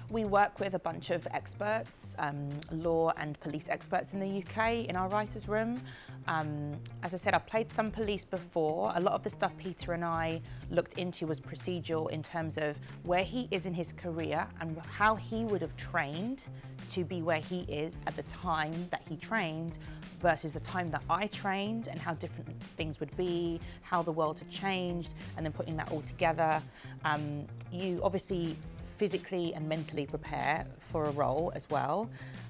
We work with a bunch of experts, law and police experts in the UK in our writers' room. As I said, I've played some police before. A lot of the stuff Peter and I looked into was procedural in terms of where he is in his career and how he would have trained to be where he is at the time that he trained versus the time that I trained, and how different things would be, how the world had changed, and then putting that all together. You obviously physically and mentally prepare for a role as well.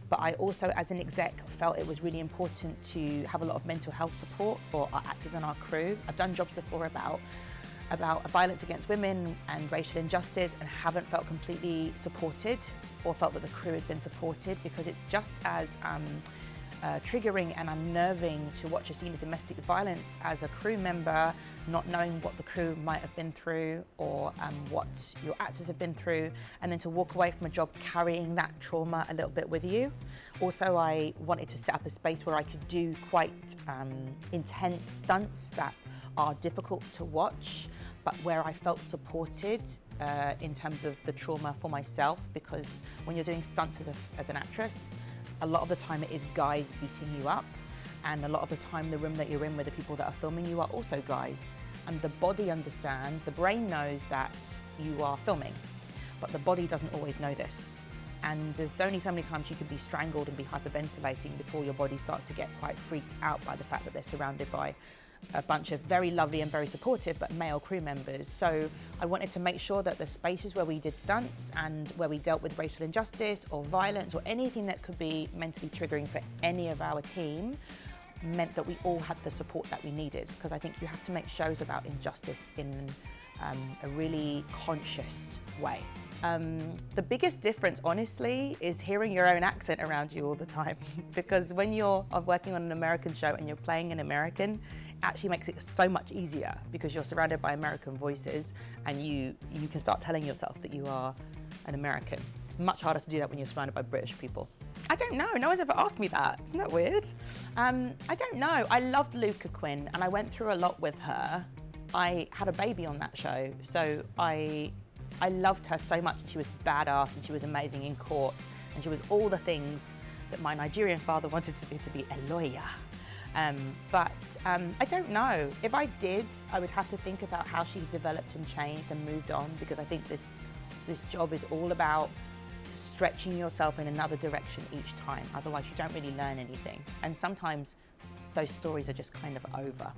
But I also, as an exec, felt it was really important to have a lot of mental health support for our actors and our crew. I've done jobs before about violence against women and racial injustice and haven't felt completely supported or felt that the crew has been supported, because it's just as triggering and unnerving to watch a scene of domestic violence as a crew member, not knowing what the crew might have been through or what your actors have been through, and then to walk away from a job carrying that trauma a little bit with you. Also, I wanted to set up a space where I could do quite intense stunts that are difficult to watch, but where I felt supported in terms of the trauma for myself, because when you're doing stunts as an actress, a lot of the time it is guys beating you up, and a lot of the time the room that you're in with the people that are filming you are also guys. And the body understands, the brain knows that you are filming, but the body doesn't always know this. And there's only so many times you can be strangled and be hyperventilating before your body starts to get quite freaked out by the fact that they're surrounded by a bunch of very lovely and very supportive but male crew members. So I wanted to make sure that the spaces where we did stunts and where we dealt with racial injustice or violence or anything that could be mentally triggering for any of our team meant that we all had the support that we needed, because I think you have to make shows about injustice in a really conscious way. The biggest difference, honestly, is hearing your own accent around you all the time. Because when you're working on an American show and you're playing an American, it actually makes it so much easier, because you're surrounded by American voices and you can start telling yourself that you are an American. It's much harder to do that when you're surrounded by British people. I don't know, no one's ever asked me that. Isn't that weird? I don't know. I loved Lucca Quinn and I went through a lot with her. I had a baby on that show, so I loved her so much. She was badass and she was amazing in court, and she was all the things that my Nigerian father wanted to be a lawyer. But I don't know. If I did, I would have to think about how she developed and changed and moved on, because I think this job is all about stretching yourself in another direction each time. Otherwise, you don't really learn anything. And sometimes those stories are just kind of over.